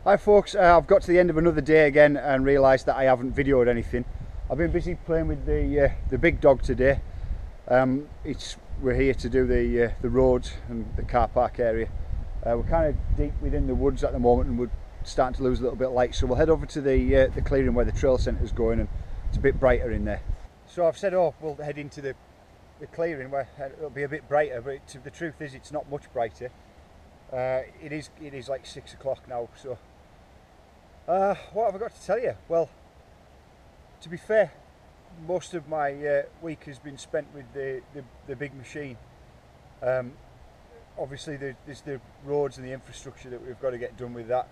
Hi folks, I've got to the end of another day again and realised that I haven't videoed anything. I've been busy playing with the big dog today. We're here to do the roads and the car park area. We're kind of deep within the woods at the moment and we're starting to lose a little bit of light, so we'll head over to the clearing where the trail centre is going, and it's a bit brighter in there. So I've said, we'll head into the clearing where it'll be a bit brighter, but the truth is it's not much brighter. It is like 6 o'clock now, so what have I got to tell you? Well, to be fair, most of my week has been spent with the big machine. Obviously there's the roads and the infrastructure that we've got to get done with that.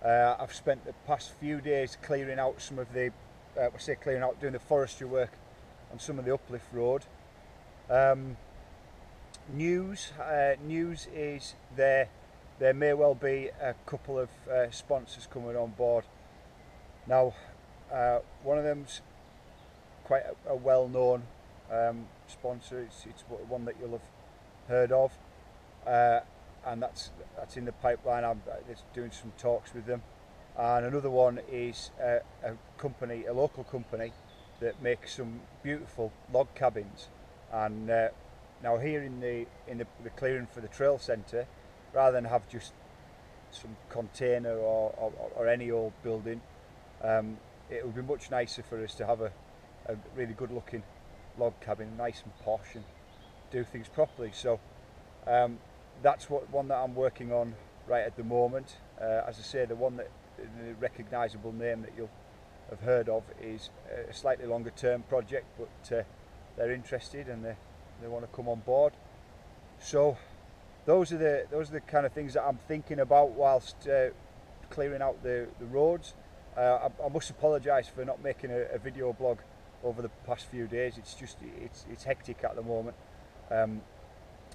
I've spent the past few days clearing out some of the, doing the forestry work on some of the uplift road. News is there may well be a couple of sponsors coming on board. Now, one of them's quite a well-known sponsor. It's one that you'll have heard of, and that's in the pipeline. I'm doing some talks with them. And another one is a local company that makes some beautiful log cabins. And now here in the clearing for the trail centre, rather than have just some container or any old building, it would be much nicer for us to have a really good looking log cabin, nice and posh, and do things properly. So that's one that I'm working on right at the moment. As I say, the recognisable name that you'll have heard of is a slightly longer term project, but they're interested and they want to come on board. So those are the kind of things that I'm thinking about whilst clearing out the roads. I must apologise for not making a video blog over the past few days. It's hectic at the moment.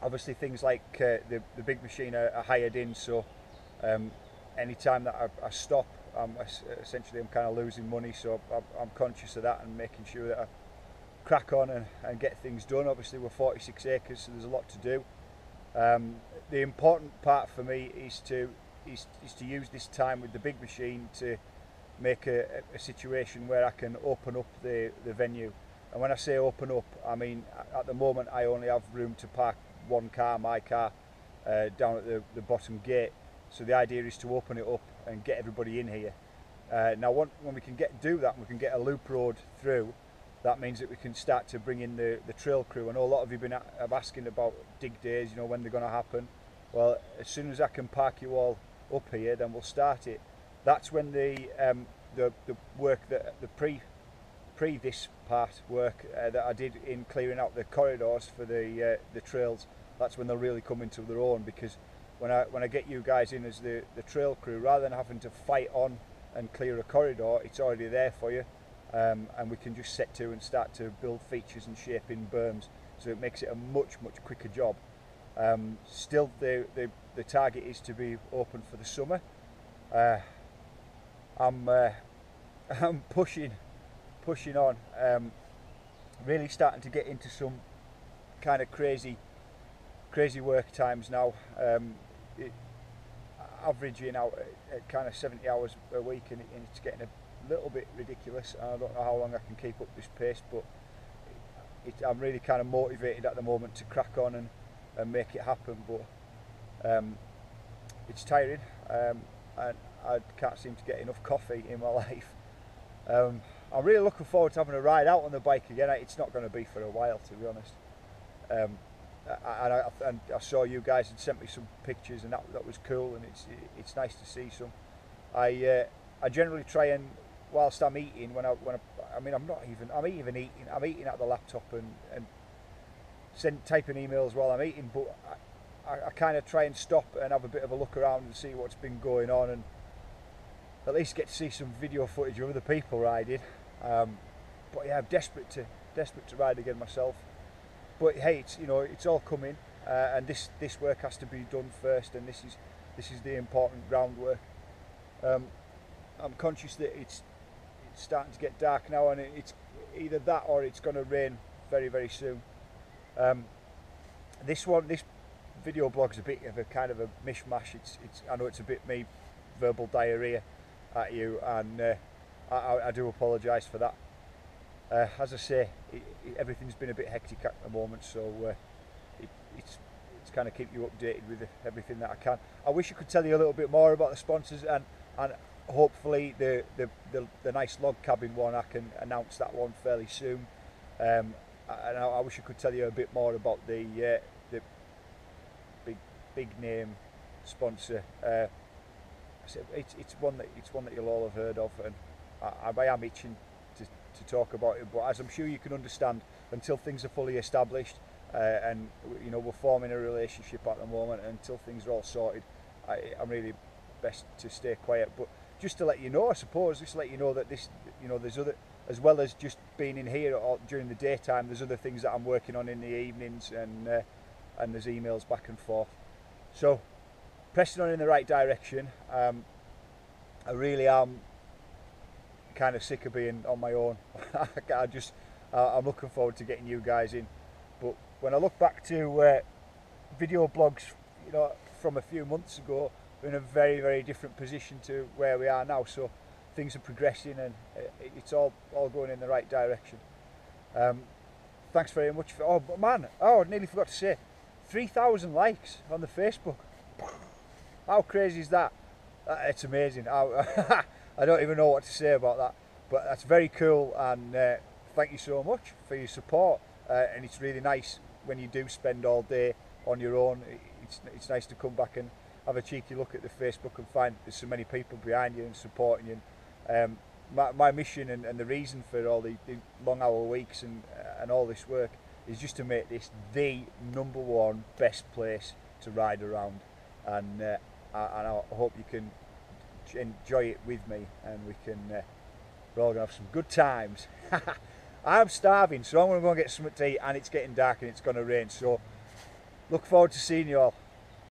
Obviously things like the big machine are hired in, so any time that I stop, I'm kind of losing money, so I'm conscious of that and making sure that I crack on and get things done. Obviously we're 46 acres, so there's a lot to do. The important part for me is to use this time with the big machine to make a situation where I can open up the venue. And when I say open up, I mean at the moment I only have room to park one car, my car, down at the bottom gate. So the idea is to open it up and get everybody in here. Now when we can do that, and we can get a loop road through, that means that we can start to bring in the trail crew. I know a lot of you have been asking about dig days, when they're going to happen. Well, as soon as I can park you all up here, then we'll start it. That's when the work that the pre this part work that I did in clearing out the corridors for the trails. That's when they'll really come into their own, because when I get you guys in as the trail crew, rather than having to fight on and clear a corridor, it's already there for you. And we can just set to and start to build features and shape in berms, so it makes it a much quicker job. Still, the target is to be open for the summer. I'm pushing on, really starting to get into some kind of crazy work times now. Averaging out at kind of 70 hours a week, and it's getting a little bit ridiculous. I don't know how long I can keep up this pace, but I'm really kind of motivated at the moment to crack on and make it happen. But it's tiring, and I can't seem to get enough coffee in my life. I'm really looking forward to having a ride out on the bike again. It's not going to be for a while, to be honest. And I saw you guys had sent me some pictures, and that was cool, and it's nice to see some. I generally try and, whilst I'm eating, I'm eating at the laptop and typing emails while I'm eating, but I kind of try and stop and have a bit of a look around and see what's been going on, and at least get to see some video footage of other people riding. But yeah, I'm desperate to ride again myself. But hey, it's all coming, and this work has to be done first, and this is the important groundwork. I'm conscious that it's starting to get dark now, and it's either that or it's going to rain very soon. This video blog's a bit of a kind of a mishmash. I know it's a bit me verbal diarrhea at you, and I do apologise for that. As I say, everything's been a bit hectic at the moment, so it's kind of keep you updated with everything that I can. I wish I could tell you a little bit more about the sponsors, and hopefully the nice log cabin one, I can announce that one fairly soon. And I wish I could tell you a bit more about the big name sponsor. It's one that you'll all have heard of, and I am itching to talk about it. But as I'm sure you can understand, until things are fully established, and you know, we're forming a relationship at the moment, until things are all sorted, I'm really best to stay quiet. But just to let you know, I suppose, just to let you know that this, you know, there's other, as well as just being in here during the daytime, there's other things that I'm working on in the evenings, and there's emails back and forth. So pressing on in the right direction. I really am kind of sick of being on my own. I'm looking forward to getting you guys in. But when I look back to video blogs, you know, from a few months ago, we're in a very, very different position to where we are now. So things are progressing, and it's all going in the right direction. Thanks very much for, oh man, I nearly forgot to say, 3,000 likes on the Facebook. How crazy is that? It's amazing. I don't even know what to say about that, but that's very cool, and thank you so much for your support. And it's really nice when you do spend all day on your own. It's nice to come back and have a cheeky look at the Facebook and find there's so many people behind you and supporting you. My mission and the reason for all the long hour weeks and all this work is just to make this the #1 best place to ride around, and I hope you can enjoy it with me, and we're all gonna have some good times. I'm starving, so I'm gonna go and get something to eat, and it's getting dark and it's gonna rain, so look forward to seeing you all.